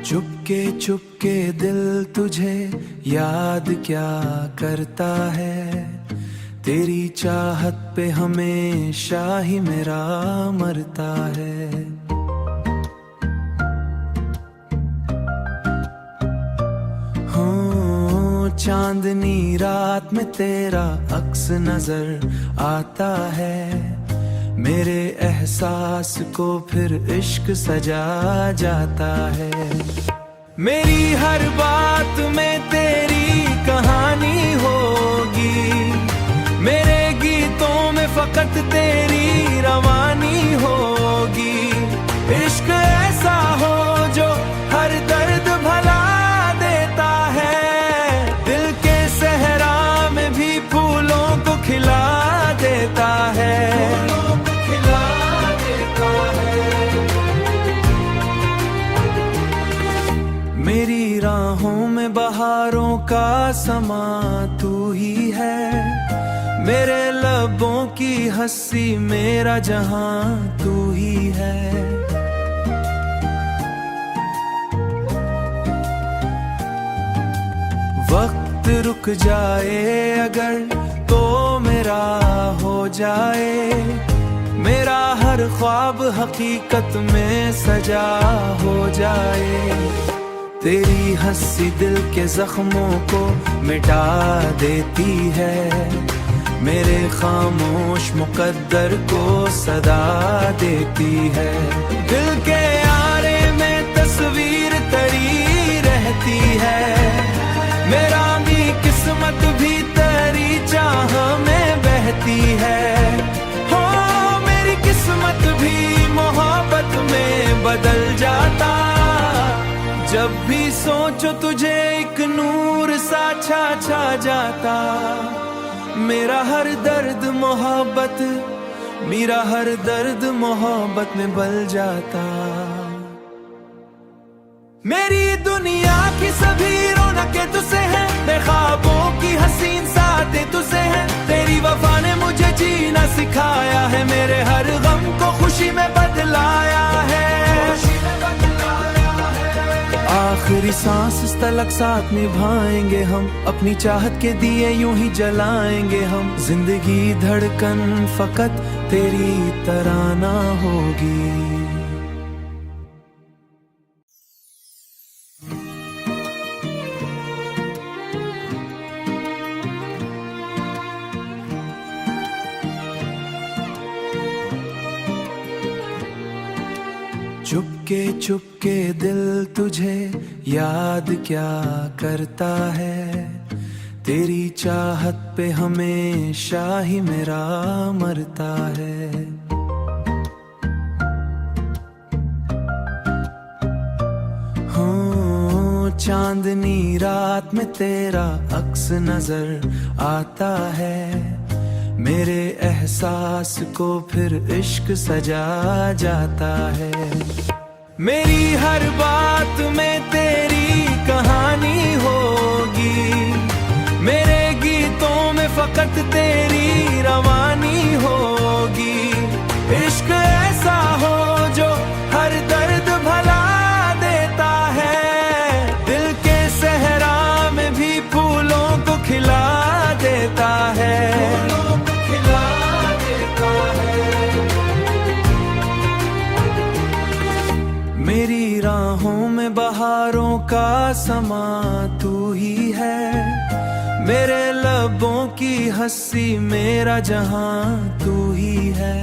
चुपके चुपके दिल तुझे याद क्या करता है। तेरी चाहत पे हमेशा ही मेरा मरता है। हो चांदनी रात में तेरा अक्स नजर आता है। मेरे एहसास को फिर इश्क सजा जाता है। मेरी हर बात में तेरी कहानी होगी। मेरे गीतों में फकत तेरी रवानी होगी। इश्क ऐसा हो जो हर दर्द भला देता है। दिल के सहरा में भी फूलों को खिला देता है। मेरी राहों में बहारों का समा तू ही है। मेरे लबों की हंसी मेरा जहां तू ही है। वक्त रुक जाए अगर तो मेरा हो जाए। मेरा हर ख्वाब हकीकत में सजा हो जाए। तेरी हंसी दिल के जख्मों को मिटा देती है। मेरे खामोश मुकद्दर को सदा देती है। दिल के आरे में तस्वीर तरी रहती है। मेरा भी किस्मत भी तेरी चाह में बहती है। हो मेरी किस्मत भी मोहब्बत में बदल जाता। जब भी सोचो तुझे एक नूर सा छा जाता। मेरा हर दर्द मोहब्बत, मेरा हर दर्द मोहब्बत में बल जाता। मेरी दुनिया की सभी रौनकें तुझसे हैं। ख्वाबों की हसीन साथें तुझसे हैं। तेरी वफा ने मुझे जीना सिखाया है। मेरे हर गम को खुशी में बदलाया है। आखिरी सांस तलक साथ निभाएंगे हम। अपनी चाहत के दिए यूं ही जलाएंगे हम। जिंदगी धड़कन फकत तेरी तराना होगी। चुपके चुपके दिल तुझे याद क्या करता है। तेरी चाहत पे हमेशा ही मेरा मरता है। हो चांदनी रात में तेरा अक्स नजर आता है। मेरे एहसास को फिर इश्क सजा जाता है। मेरी हर बात में तेरी कहानी होगी। मेरे गीतों में फकत तेरी रवानी होगी। इश्क ऐसा हो जो हर दर्द भला देता है। दिल के सहरा में भी फूलों को खिला देता है। मेरी राहों में बहारों का समा तू ही है। मेरे लबों की हंसी मेरा जहां तू ही है।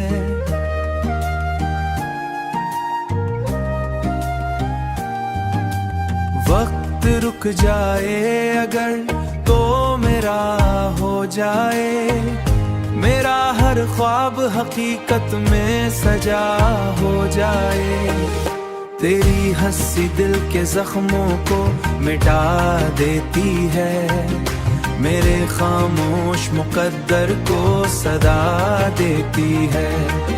वक्त रुक जाए अगर तो मेरा हो जाए। मेरा हर ख्वाब हकीकत में सजा हो जाए। तेरी हंसी दिल के जख्मों को मिटा देती है। मेरे खामोश मुकद्दर को सदा देती है।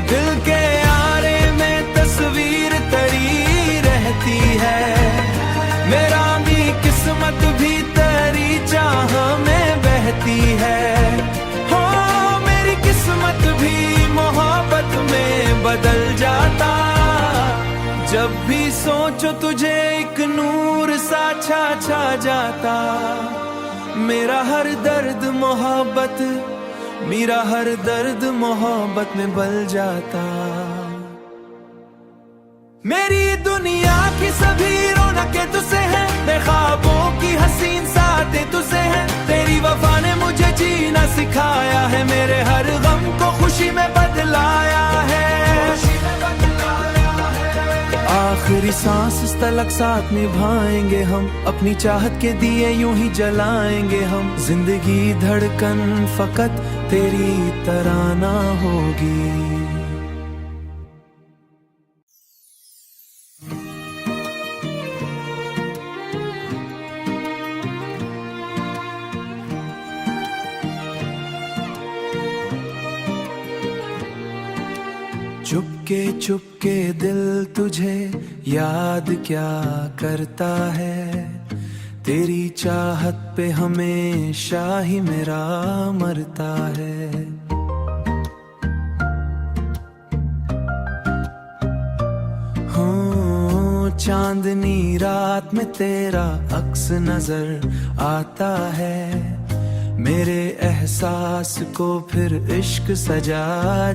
दिल के आरे में तस्वीर तरी रहती है। मेरा भी किस्मत भी तेरी चाह में बहती है। हो मेरी किस्मत भी मोहब्बत में बदल जाता। जब भी सोचो तुझे एक नूर छा छा जाता। मेरा हर दर्द मोहब्बत, मेरा हर दर्द मोहब्बत में बल जाता। मेरी दुनिया की सभी रौनकें तुझसे हैं, ख्वाबों की हसीन सातें तुझसे हैं। तेरी वफा ने मुझे जीना सिखाया है, मेरे हर गम को खुशी में बदलाया है। आखिरी सांस तलक साथ निभाएंगे हम, अपनी चाहत के दिए यूं ही जलाएंगे हम। जिंदगी धड़कन फकत तेरी तराना होगी। चुपके चुपके दिल तुझे याद क्या करता है। तेरी चाहत पे हमेशा ही मेरा मरता है। हो चांदनी रात में तेरा अक्स नजर आता है। मेरे एहसास को फिर इश्क सजा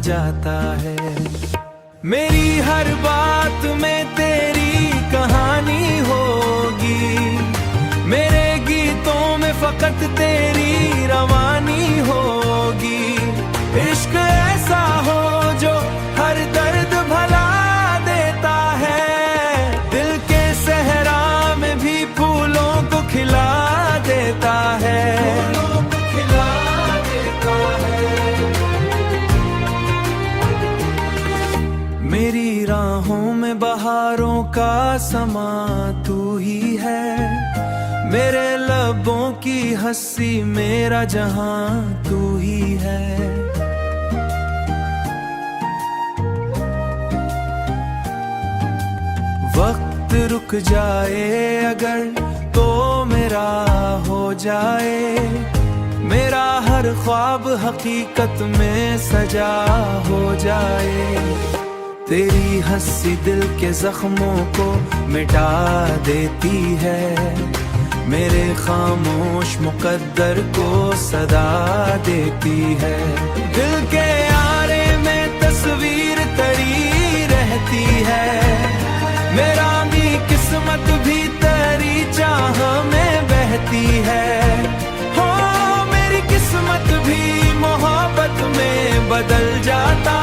जाता है। मेरी हर बात में तेरी कहानी होगी, मेरे गीतों में फकत तेरी रवानी होगी। इश्क ऐसा हो जो हर दर्द भला देता है, दिल के सहरा में भी फूलों को खिला देता है। मेरी राहों में बहारों का समा तू ही है। मेरे लबों की हंसी मेरा जहां तू ही है। वक्त रुक जाए अगर तो मेरा हो जाए। मेरा हर ख्वाब हकीकत में सजा हो जाए। तेरी हंसी दिल के जख्मों को मिटा देती है। मेरे खामोश मुकद्दर को सदा देती है। दिल के आरे में तस्वीर तरी रहती है। मेरा भी किस्मत भी तेरी चाह में बहती है। हो मेरी किस्मत भी मोहब्बत में बदल जाता।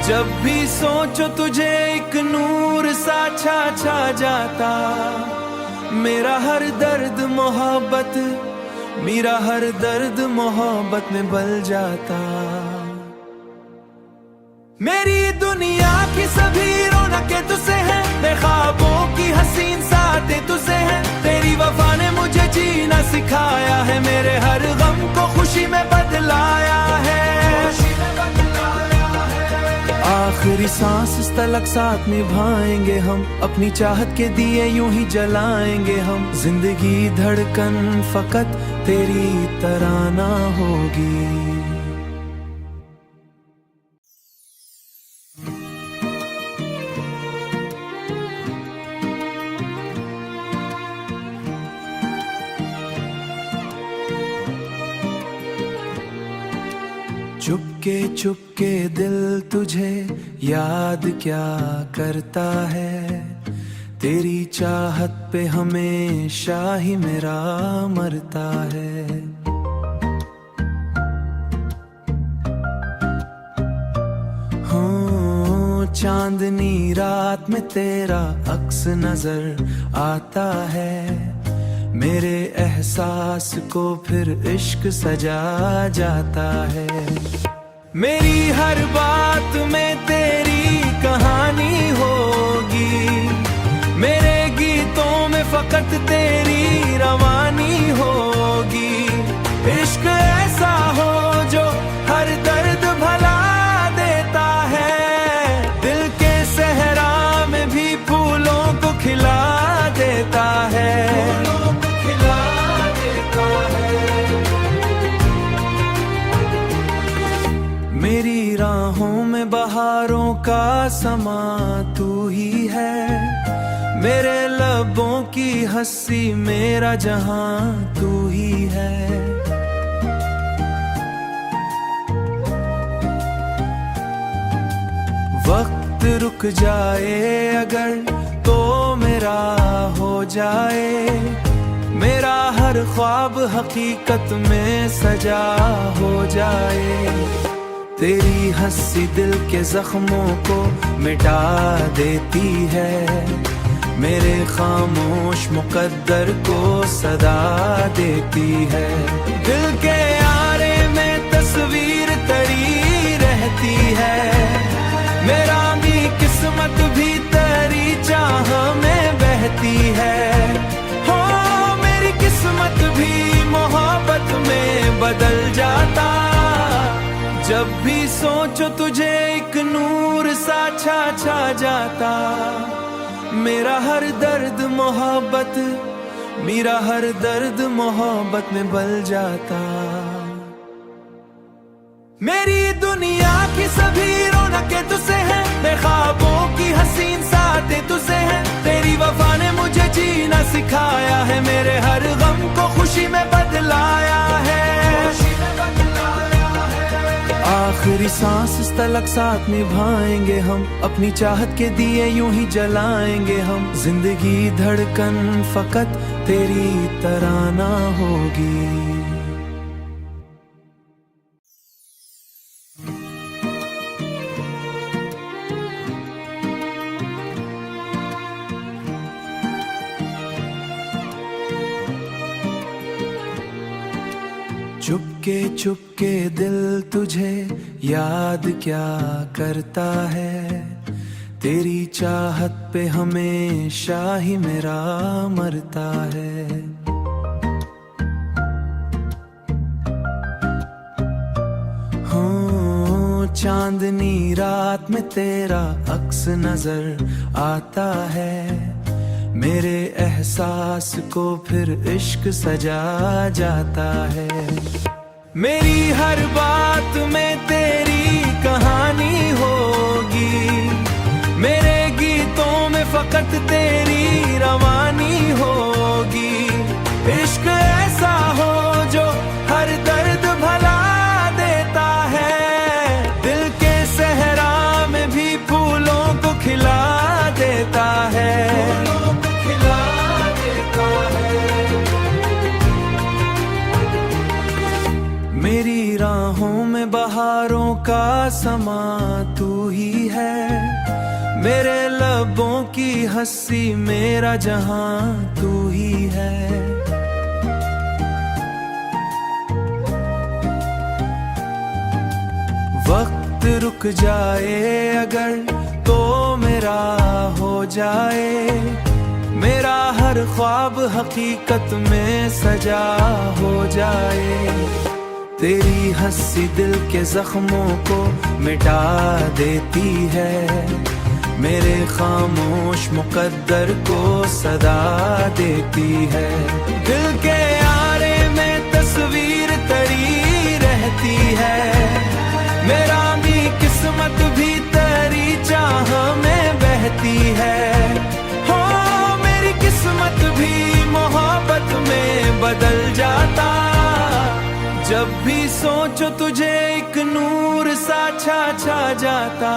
जब भी सोचो तुझे एक नूर सा छा छा जाता। मेरा हर दर्द मोहब्बत, मेरा हर दर्द मोहब्बत में बल जाता। मेरी दुनिया की सभी रौनकें तुझसे हैं, ख्वाबों की हसीन सातें तुझसे हैं। तेरी वफा ने मुझे जीना सिखाया है, मेरे हर गम को खुशी में बदलाया है। आखिरी सांस तलक साथ निभाएंगे हम, अपनी चाहत के दिए यूं ही जलाएंगे हम। जिंदगी धड़कन फकत तेरी तराना होगी। चुपके चुपके दिल तुझे याद क्या करता है। तेरी चाहत पे हमेशा ही मेरा मरता है। हो चांदनी रात में तेरा अक्स नजर आता है। मेरे एहसास को फिर इश्क सजा जाता है। मेरी हर बात में तेरी कहानी होगी, मेरे गीतों में फकत तेरी रवानी होगी। इश्क ऐसा हो जो हर दर्द भला देता है, दिल के सहरा में भी फूलों को खिला देता है। मेरी राहों में बहारों का समा तू ही है। मेरे लबों की हंसी मेरा जहां तू ही है। वक्त रुक जाए अगर तो मेरा हो जाए, मेरा हर ख्वाब हकीकत में सजा हो जाए। तेरी हंसी दिल के जख्मों को मिटा देती है, मेरे खामोश मुकद्दर को सदा देती है। दिल के आरे में तस्वीर तरी रहती है, मेरा भी किस्मत भी तेरी चाह में बहती है। हो मेरी किस्मत भी मोहब्बत में बदल जाता, जब भी सोचो तुझे एक नूर सा छा जाता। मेरा हर दर्द मोहब्बत, मेरा हर दर्द मोहब्बत में बल जाता। मेरी दुनिया की सभी रौनकें तुझसे हैं, बेख्वाबों की हसीन सातें तुझसे हैं। तेरी वफा ने मुझे जीना सिखाया है, मेरे हर गम को खुशी में बदलाया है। आखिरी सांस तलक साथ निभाएंगे हम, अपनी चाहत के दिए यूं ही जलाएंगे हम। जिंदगी धड़कन फकत तेरी तराना होगी। चुपके चुपके दिल तुझे याद क्या करता है, तेरी चाहत पे हमेशा ही मेरा मरता है। हो चांदनी रात में तेरा अक्स नजर आता है, मेरे एहसास को फिर इश्क सजा जाता है। मेरी हर बात में तेरी कहानी होगी, मेरे गीतों में फकत तेरी रवानी होगी। इश्क ऐसा हो जो हर दर्द भला देता है, दिल के सहरा में भी फूलों को खिला देता है। मेरी राहों में बहारों का समा तू ही है, मेरे लबों की हंसी मेरा जहां तू ही है। वक्त रुक जाए अगर तो मेरा हो जाए, मेरा हर ख्वाब हकीकत में सजा हो जाए। तेरी हंसी दिल के जख्मों को मिटा देती है, मेरे खामोश मुकद्दर को सदा देती है। दिल के आरे में तस्वीर तरी रहती है, मेरा भी किस्मत भी तेरी चाह में बहती है। हो मेरी किस्मत भी मोहब्बत में बदल जाता, जब भी सोचो तुझे एक नूर सा छा जाता।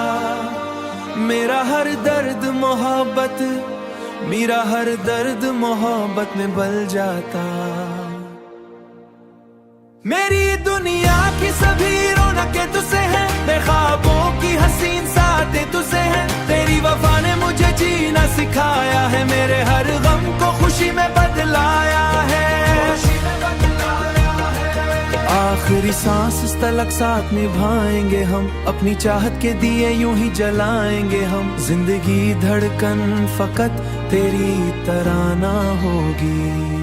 मेरा हर दर्द मोहब्बत, मेरा हर दर्द मोहब्बत में बल जाता। मेरी दुनिया की सभी रौनकें तुझसे हैं, बेख्वाबों की हसीन सातें तुझसे हैं। तेरी वफा ने मुझे जीना सिखाया है, मेरे हर गम को खुशी में बदलाया है। आखिरी सांस तलक साथ निभाएंगे हम, अपनी चाहत के दिए यूं ही जलाएंगे हम। जिंदगी धड़कन फकत तेरी तराना होगी।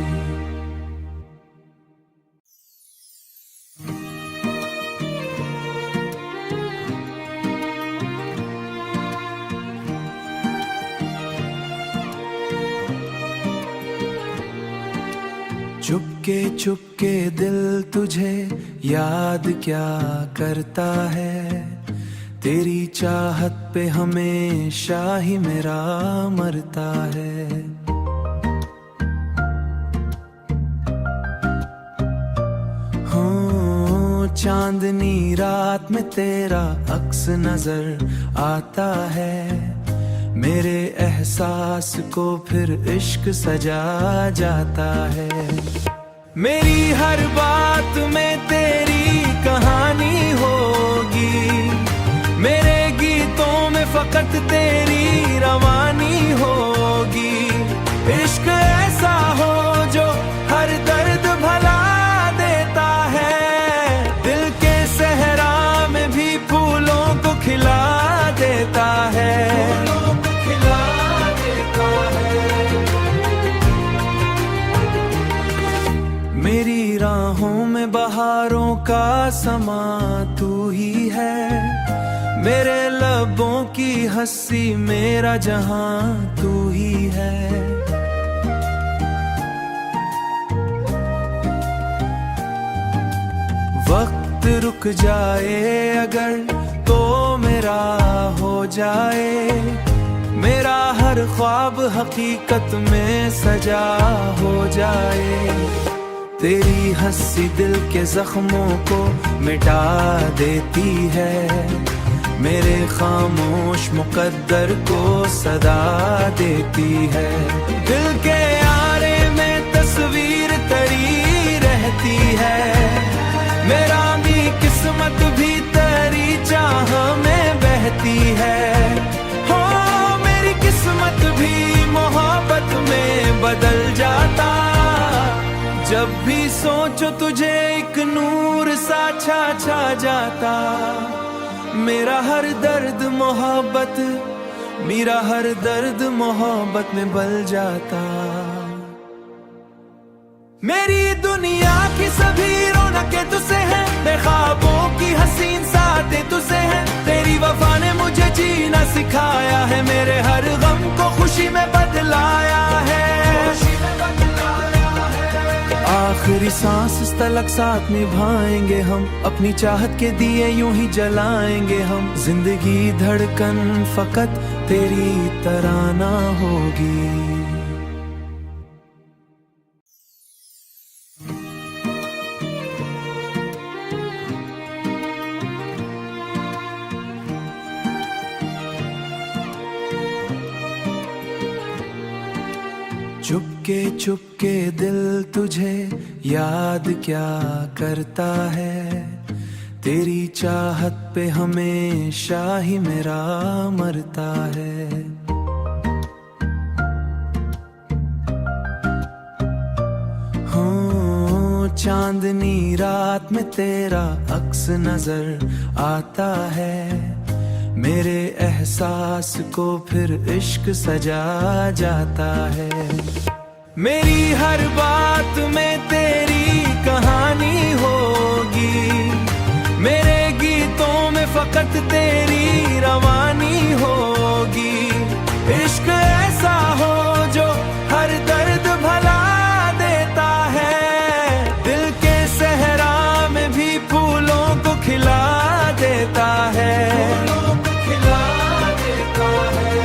चुपके चुपके दिल तुझे याद क्या करता है, तेरी चाहत पे हमेशा ही मेरा मरता है। चांदनी रात में तेरा अक्स नजर आता है, मेरे एहसास को फिर इश्क सजा जाता है। मेरी हर बात में तेरी कहानी होगी, मेरे गीतों में फकत तेरी रवानी होगी। इश्क ऐसा हो जो हर दर्द भला देता है, दिल के सहरा में भी फूलों को खिला देता है, फूलों को खिला देता है। मेरी राहों में बहारों का समा तू ही है, मेरे लबों की हंसी मेरा जहां तू ही है। वक्त रुक जाए अगर तो मेरा हो जाए, मेरा हर ख्वाब हकीकत में सजा हो जाए। तेरी हंसी दिल के जख्मों को मिटा देती है, मेरे खामोश मुकद्दर को सदा देती है। दिल के आरे में तस्वीर तरी रहती है, मेरा भी किस्मत भी तेरी चाह में बहती है। हो मेरी किस्मत भी मोहब्बत में बदल जाता, जब भी सोचो तुझे एक नूर सा छा जाता। मेरा हर दर्द मोहब्बत, मेरा हर दर्द मोहब्बत में बल जाता। मेरी दुनिया की सभी रौनकें तुझसे हैं, ख्वाबों की हसीन साथें तुझसे हैं। तेरी वफा ने मुझे जीना सिखाया है, मेरे हर गम को खुशी में बदलाया है। आखिरी सांस तलक साथ निभाएंगे हम, अपनी चाहत के दिए यूं ही जलाएंगे हम। जिंदगी धड़कन फकत तेरी तराना होगी। चुपके चुपके दिल तुझे याद क्या करता है, तेरी चाहत पे हमेशा ही मेरा मरता है। हो चांदनी रात में तेरा अक्स नजर आता है, मेरे एहसास को फिर इश्क सजा जाता है। मेरी हर बात में तेरी कहानी होगी, मेरे गीतों में फकत तेरी रवानी होगी। इश्क ऐसा हो जो हर दर्द भला देता है, दिल के सहरा में भी फूलों को खिला देता है, फूलों को खिला देता है।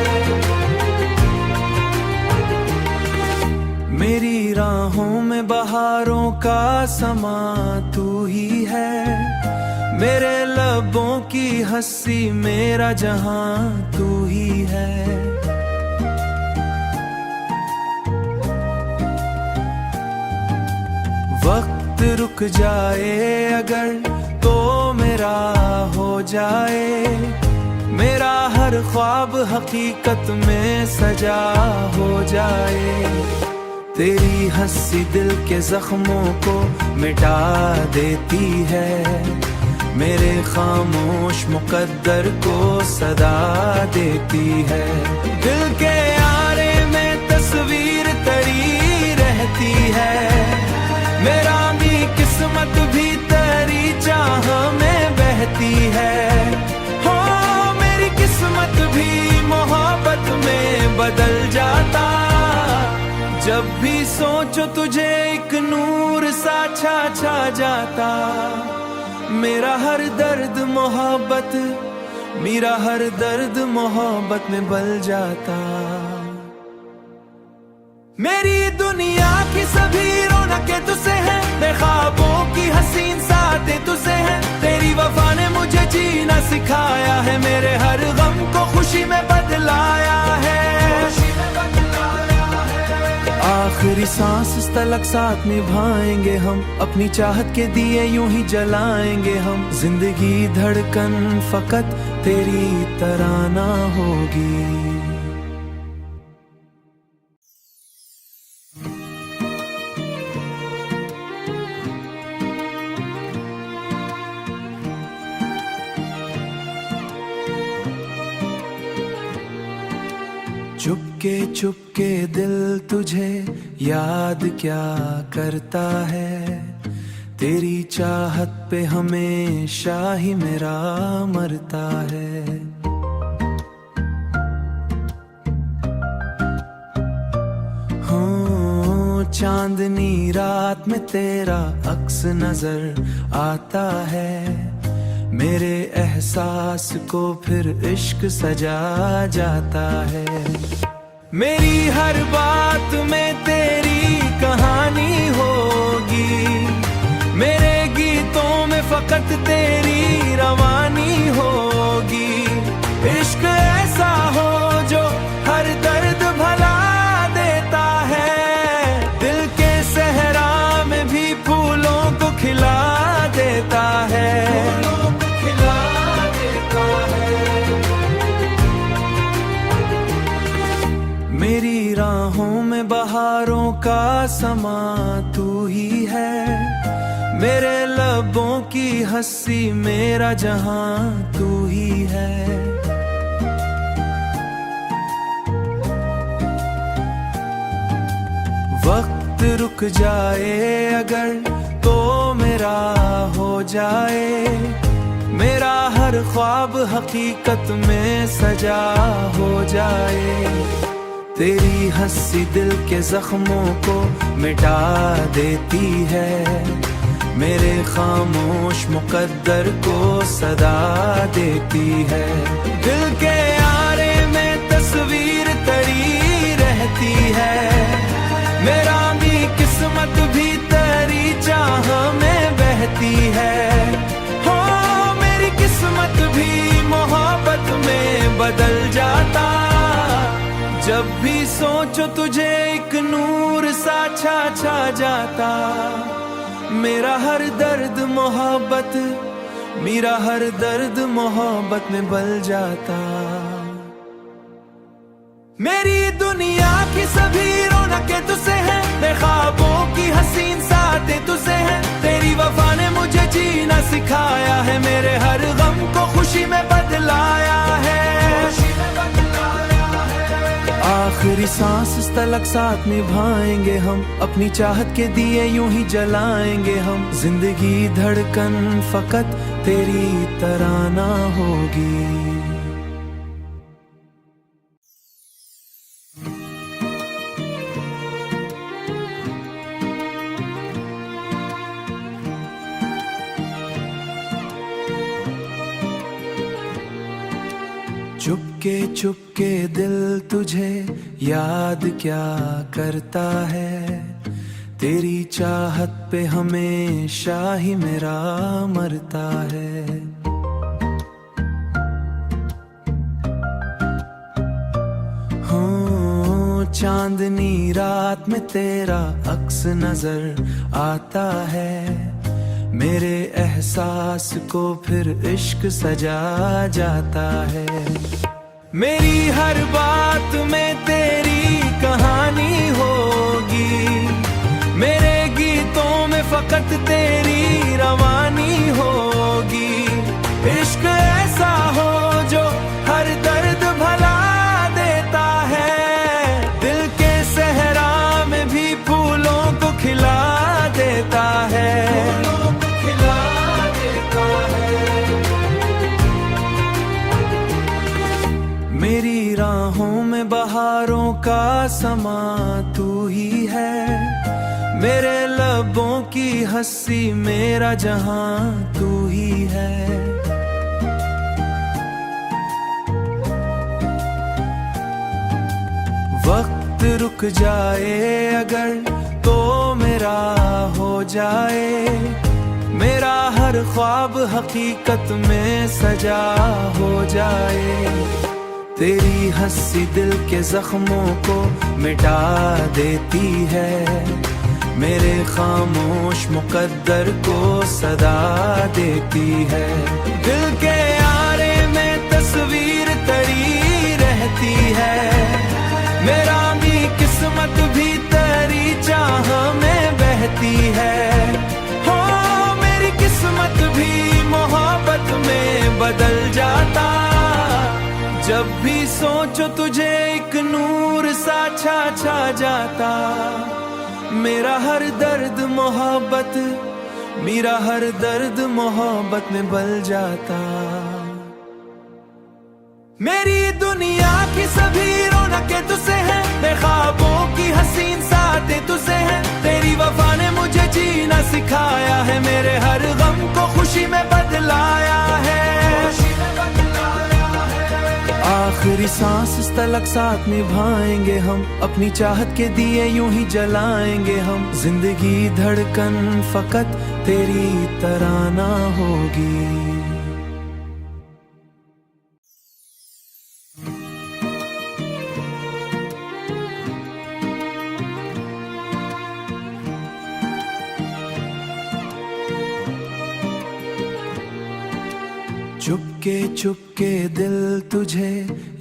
मेरी राहों में बहारों का समा तू ही है, मेरे लबों की हंसी मेरा जहां तू ही है। वक्त रुक जाए अगर तो मेरा हो जाए, मेरा हर ख्वाब हकीकत में सजा हो जाए। तेरी हंसी दिल के जख्मों को मिटा देती है, मेरे खामोश मुकद्दर को सदा देती है। दिल के आरे में तस्वीर तरी रहती है, मेरा भी किस्मत भी तेरी चाह में बहती है। हो मेरी किस्मत भी मोहब्बत में बदल जाता, जब भी सोचो तुझे एक नूर सा छा जाता। मेरा हर दर्द मोहब्बत, मेरा हर दर्द मोहब्बत में बल जाता। मेरी दुनिया की सभी रौनकें तुझसे हैं, ख्वाबों की हसीन साथें तुझसे हैं। सिखाया है, मेरे हर गम को खुशी में बदलाया है। आखिरी सांस तलक साथ निभाएंगे हम, अपनी चाहत के दिए यूं ही जलाएंगे हम। जिंदगी धड़कन फकत तेरी तराना होगी। चुपके चुपके दिल तुझे याद क्या करता है, तेरी चाहत पे हमेशा ही मेरा मरता है। हो चांदनी रात में तेरा अक्स नजर आता है, मेरे एहसास को फिर इश्क सजा जाता है। मेरी हर बात में तेरी कहानी होगी, मेरे गीतों में फकत तेरी रवानी होगी। इश्क ऐसा हो जो हर दर्द भला देता है, दिल के सहरा में भी फूलों को खिला देता है। मेरी राहों में बहारों का समा तू ही है, मेरे लबों की हंसी मेरा जहां तू ही है। वक्त रुक जाए अगर तो मेरा हो जाए, मेरा हर ख्वाब हकीकत में सजा हो जाए। तेरी हंसी दिल के जख्मों को मिटा देती है, मेरे खामोश मुकद्दर को सदा देती है। दिल के आरे में तस्वीर तरी रहती है, मेरा भी किस्मत भी तेरी चाह में बहती है। हो मेरी किस्मत भी मोहब्बत में बदल जाता, जब भी सोचो तुझे एक नूर सा छा जाता। मेरा हर दर्द मोहब्बत, मेरा हर दर्द मोहब्बत में बल जाता। मेरी दुनिया की सभी रौनकें तुझसे हैं, ख्वाबों की हसीन साथें तुझसे हैं। तेरी वफा ने मुझे जीना सिखाया है, मेरे हर गम को खुशी में बदलाया है। आखिरी सांस तलक साथ निभाएंगे हम, अपनी चाहत के दिए यूं ही जलाएंगे हम। जिंदगी धड़कन फकत तेरी तराना होगी। चुपके चुपके दिल तुझे याद क्या करता है, तेरी चाहत पे हमेशा ही मेरा मरता है। हो चांदनी रात में तेरा अक्स नजर आता है, मेरे एहसास को फिर इश्क सजा जाता है। मेरी हर बात में तेरी कहानी होगी, मेरे गीतों में फकत तेरी रवानी होगी। इश्क ऐसा हो जो हर दर्द भला देता है, दिल के सहरा में भी फूलों को खिला देता है। मेरी राहों में बहारों का समा तू ही है, मेरे लबों की हंसी मेरा जहां तू ही है। वक्त रुक जाए अगर तो मेरा हो जाए, मेरा हर ख्वाब हकीकत में सजा हो जाए। तेरी हंसी दिल के जख्मों को मिटा देती है, मेरे खामोश मुकद्दर को सदा देती है। दिल के आरे में तस्वीर तरी रहती है, मेरा भी किस्मत भी तेरी चाह में बहती है। हो मेरी किस्मत भी मोहब्बत में बदल जाता, जब भी सोचो तुझे एक नूर सा छा जाता। मेरा हर दर्द मोहब्बत, मेरा हर दर्द मोहब्बत में बल जाता। मेरी दुनिया की सभी रौनकें तुझसे हैं, ख्वाबों की हसीन सातें तुझसे हैं। तेरी वफा ने मुझे जीना सिखाया है, मेरे हर गम को खुशी में बदलाया है। आखिरी सांस इस तलक साथ निभाएंगे हम, अपनी चाहत के दिए यूं ही जलाएंगे हम। जिंदगी धड़कन फकत तेरी तराना होगी। चुपके चुपके दिल तुझे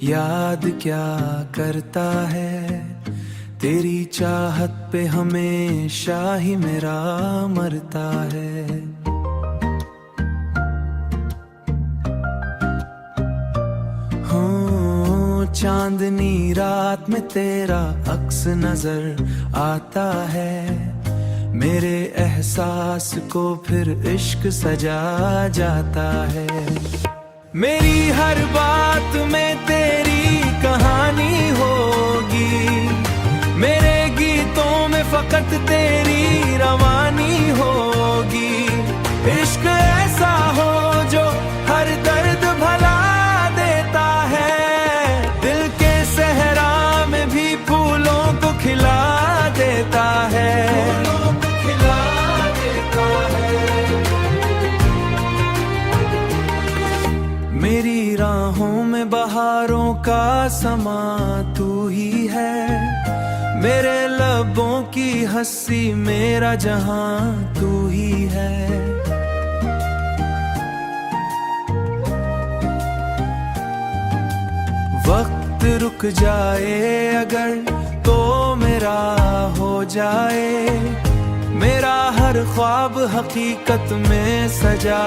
याद क्या करता है, तेरी चाहत पे हमेशा ही मेरा मरता है। हो चांदनी रात में तेरा अक्स नजर आता है, मेरे एहसास को फिर इश्क सजा जाता है। मेरी हर बात में तेरी कहानी होगी, मेरे गीतों में फकत तेरी रवानी होगी। इश्क ऐसा हो जो हर दर्द भला देता है, दिल के सहरा में भी फूलों को खिला देता है। मेरी राहों में बहारों का समा तू ही है, मेरे लबों की हंसी मेरा जहां तू ही है। वक्त रुक जाए अगर तो मेरा हो जाए, मेरा हर ख्वाब हकीकत में सजा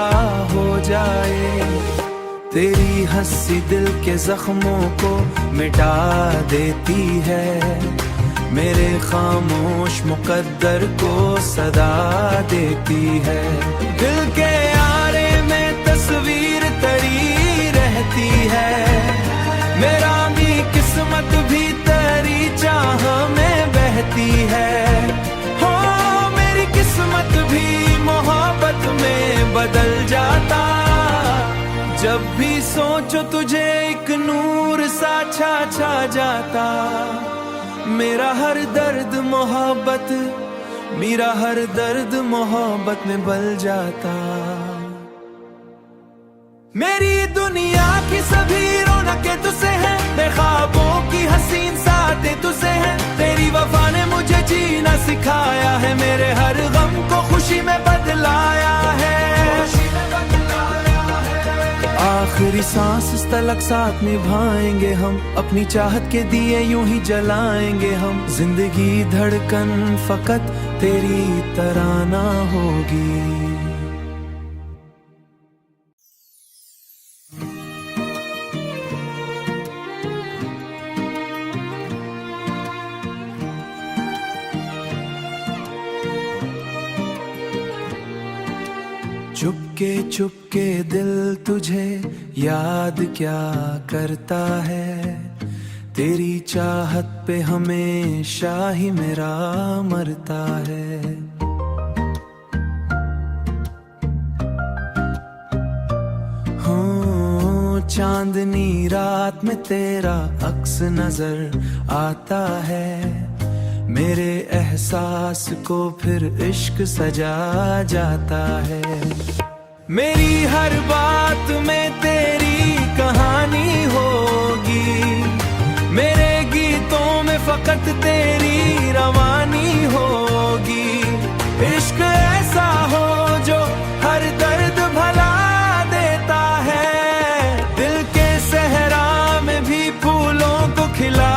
हो जाए। तेरी हंसी दिल के जख्मों को मिटा देती है, मेरे खामोश मुकद्दर को सदा देती है। दिल के आरे में तस्वीर तरी रहती है, मेरा भी किस्मत भी तेरी चाह में बहती है। हो मेरी किस्मत भी मोहब्बत में बदल जाता, जब भी सोचो तुझे एक नूर सा छा जाता। मेरा हर दर्द मोहब्बत, मेरा हर दर्द मोहब्बत में बल जाता। मेरी दुनिया की सभी रौनकें तुझसे हैं, ख्वाबों की हसीन सातें तुझसे हैं। तेरी वफा ने मुझे जीना सिखाया है, मेरे हर गम को खुशी में बदलाया है। आखिरी सांस इस तलक साथ निभाएंगे हम, अपनी चाहत के दिए यूं ही जलाएंगे हम। जिंदगी धड़कन फकत तेरी तराना होगी। चुपके चुपके दिल तुझे याद क्या करता है, तेरी चाहत पे हमेशा ही मेरा मरता है। हो चांदनी रात में तेरा अक्स नजर आता है, मेरे एहसास को फिर इश्क सजा जाता है। मेरी हर बात में तेरी कहानी होगी, मेरे गीतों में फकत तेरी रवानी होगी। इश्क ऐसा हो जो हर दर्द भला देता है, दिल के सहरा में भी फूलों को खिला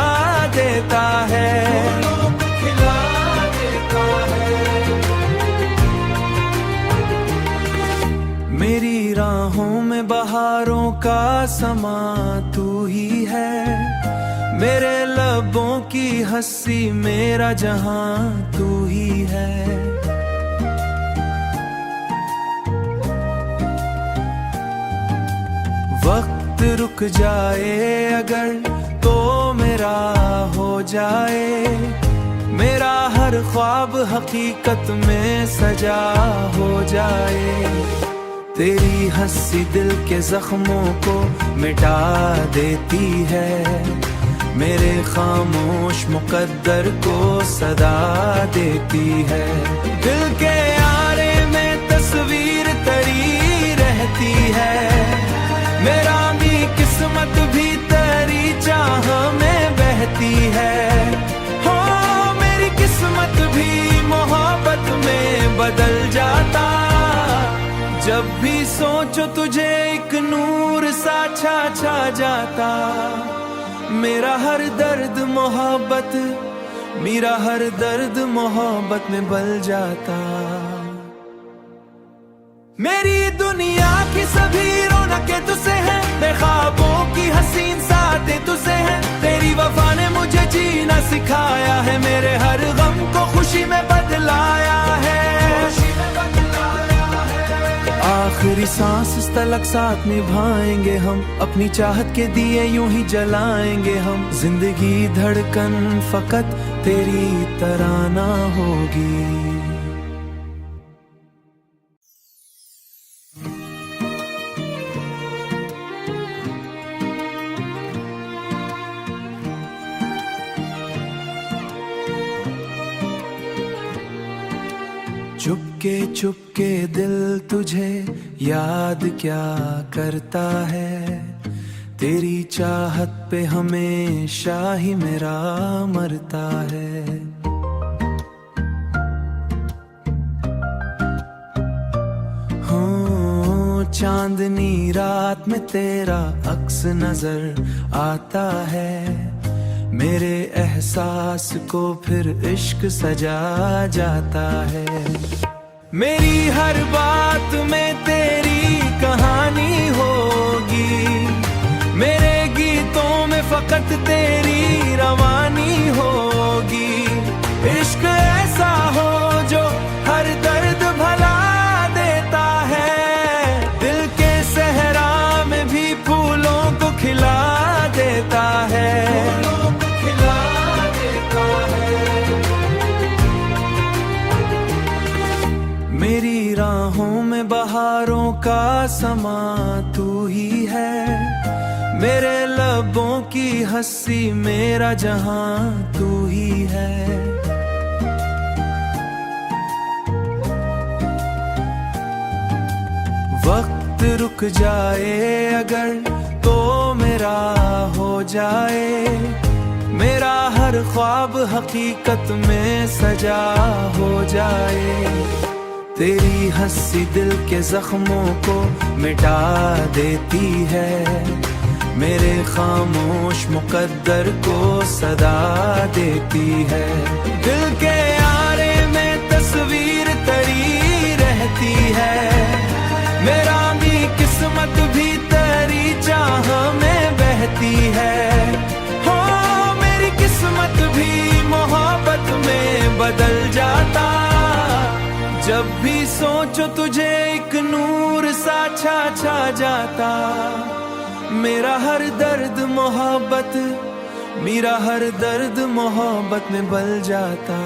देता है। मेरी राहों में बहारों का समा तू ही है, मेरे लबों की हंसी मेरा जहां तू ही है। वक्त रुक जाए अगर तो मेरा हो जाए, मेरा हर ख्वाब हकीकत में सजा हो जाए। तेरी हंसी दिल के जख्मों को मिटा देती है, मेरे खामोश मुकद्दर को सदा देती है। दिल के आरे में तस्वीर तरी रहती है, मेरा भी किस्मत भी तेरी चाह में बहती है। हो मेरी किस्मत भी मोहब्बत में बदल जाता, जब भी सोचो तुझे एक नूर सा छा जाता। मेरा हर दर्द मोहब्बत, मेरा हर दर्द मोहब्बत में बल जाता। मेरी दुनिया की सभी रौनकें तुझसे हैं, बेख्वाबों की हसीन सातें तुझसे हैं। तेरी वफा ने मुझे जीना सिखाया है, मेरे हर गम को खुशी में बदलाया है। आखिरी सांस तलक साथ निभाएंगे हम, अपनी चाहत के दिए यूं ही जलाएंगे हम। जिंदगी धड़कन फकत तेरी तराना होगी। चुपके चुपके दिल तुझे याद क्या करता है, तेरी चाहत पे हमेशा ही मेरा मरता है। हो चांदनी रात में तेरा अक्स नजर आता है, मेरे एहसास को फिर इश्क सजा जाता है। मेरी हर बात में तेरी कहानी होगी, मेरे गीतों में फकत तेरी रवानी होगी। इश्क ऐसा हो जो हर दर्द भला देता है, दिल के सहरा में भी फूलों को खिला देता है। मेरी राहों में बहारों का समा तू ही है, मेरे लबों की हंसी मेरा जहां तू ही है। वक्त रुक जाए अगर तो मेरा हो जाए, मेरा हर ख्वाब हकीकत में सजा हो जाए। तेरी हंसी दिल के जख्मों को मिटा देती है, मेरे खामोश मुकद्दर को सदा देती है। दिल के आरे में तस्वीर तरी रहती है, मेरा भी किस्मत भी तेरी चाह में बहती है। हो मेरी किस्मत भी मोहब्बत में बदल जाता, जब भी सोचो तुझे एक नूर सा छा जाता। मेरा हर दर्द मोहब्बत, मेरा हर दर्द मोहब्बत में बल जाता।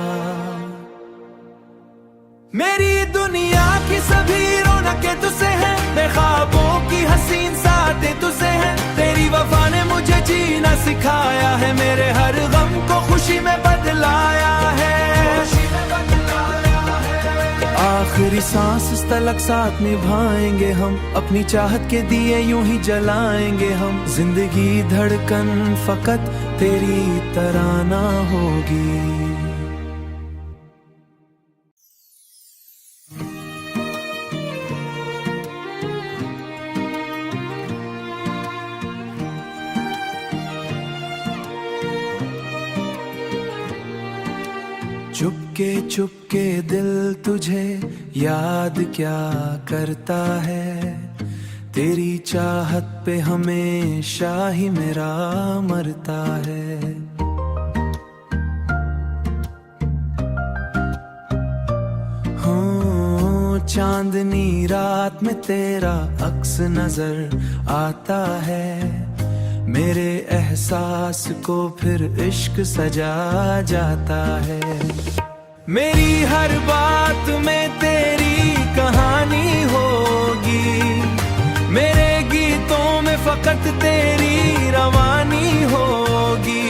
मेरी दुनिया की सभी रौनकें तुझसे हैं, बेख्वाबों की हसीन सातें तुझसे हैं। तेरी वफा ने मुझे जीना सिखाया है, मेरे हर गम को खुशी में बदलाया है। आखिरी सांस तलक साथ निभाएंगे हम, अपनी चाहत के दिए यूं ही जलाएंगे हम। जिंदगी धड़कन फकत तेरी तराना होगी। चुपके चुपके दिल तुझे याद क्या करता है, तेरी चाहत पे हमेशा ही मेरा मरता है। हो चांदनी रात में तेरा अक्स नजर आता है, मेरे एहसास को फिर इश्क सजा जाता है। मेरी हर बात में तेरी कहानी होगी, मेरे गीतों में फकत तेरी रवानी होगी।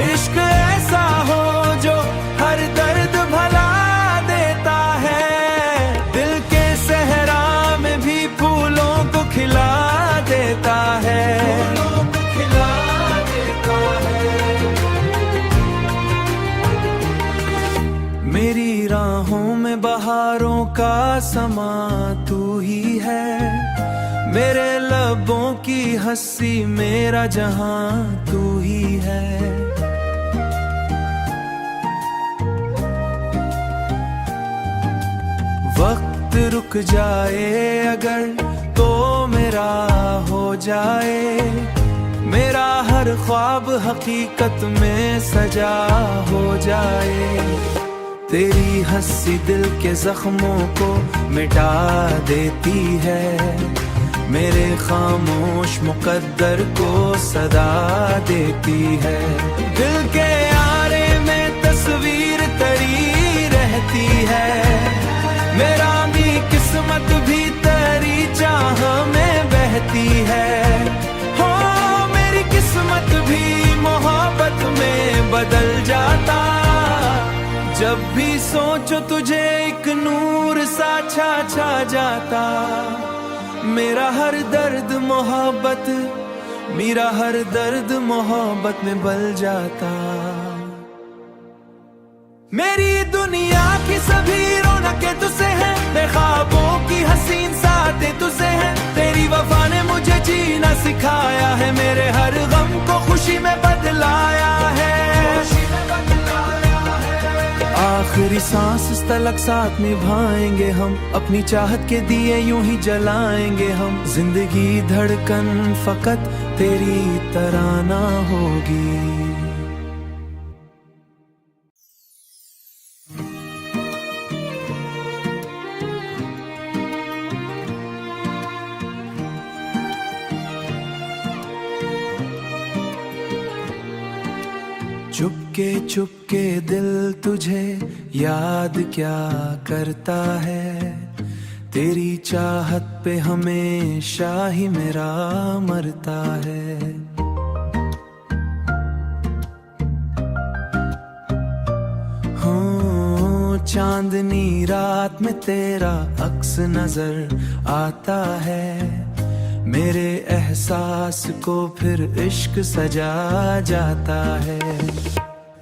इश्क ऐसा हो जो हर दर्द भला देता है, दिल के सहरा में भी फूलों को खिला देता है। मेरी राहों में बहारों का समा तू ही है, मेरे लबों की हंसी मेरा जहां तू ही है। वक्त रुक जाए अगर तो मेरा हो जाए, मेरा हर ख्वाब हकीकत में सजा हो जाए। तेरी हंसी दिल के जख्मों को मिटा देती है, मेरे खामोश मुकद्दर को सदा देती है। दिल के आरे में तस्वीर तरी रहती है, मेरा भी किस्मत भी तेरी चाह में बहती है। हो मेरी किस्मत भी मोहब्बत में बदल जाता, जब भी सोचो तुझे एक नूर सा छा जाता। मेरा हर दर्द मोहब्बत, मेरा हर दर्द मोहब्बत में बल जाता। मेरी दुनिया की सभी रौनकें तुझसे हैं, ख्वाबों की हसीन साथें तुझसे हैं। तेरी वफा ने मुझे जीना सिखाया है, मेरे हर गम को खुशी में बदलाया है। आखिरी सांस तलक साथ निभाएंगे हम, अपनी चाहत के दिए यूं ही जलाएंगे हम। जिंदगी धड़कन फकत तेरी तराना होगी। चुपके चुपके दिल तुझे याद क्या करता है, तेरी चाहत पे हमेशा ही मेरा मरता है। हो चांदनी रात में तेरा अक्स नजर आता है, मेरे एहसास को फिर इश्क सजा जाता है।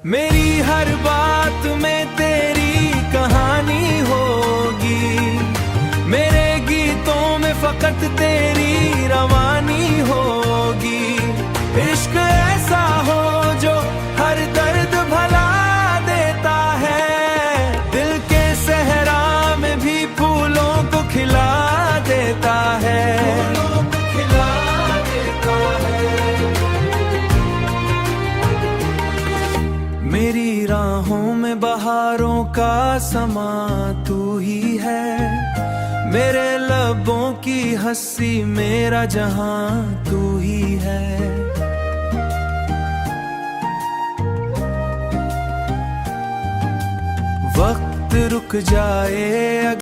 मेरी हर बात में तेरी कहानी होगी, मेरे गीतों में फकत तेरी रवानी होगी। इश्क ऐसा हो जो हर दर्द भला देता है, दिल के सहरा में भी फूलों को खिला देता है। मेरी राहों में बहारों का समा तू ही है, मेरे लबों की हंसी मेरा जहां तू ही है। वक्त रुक जाए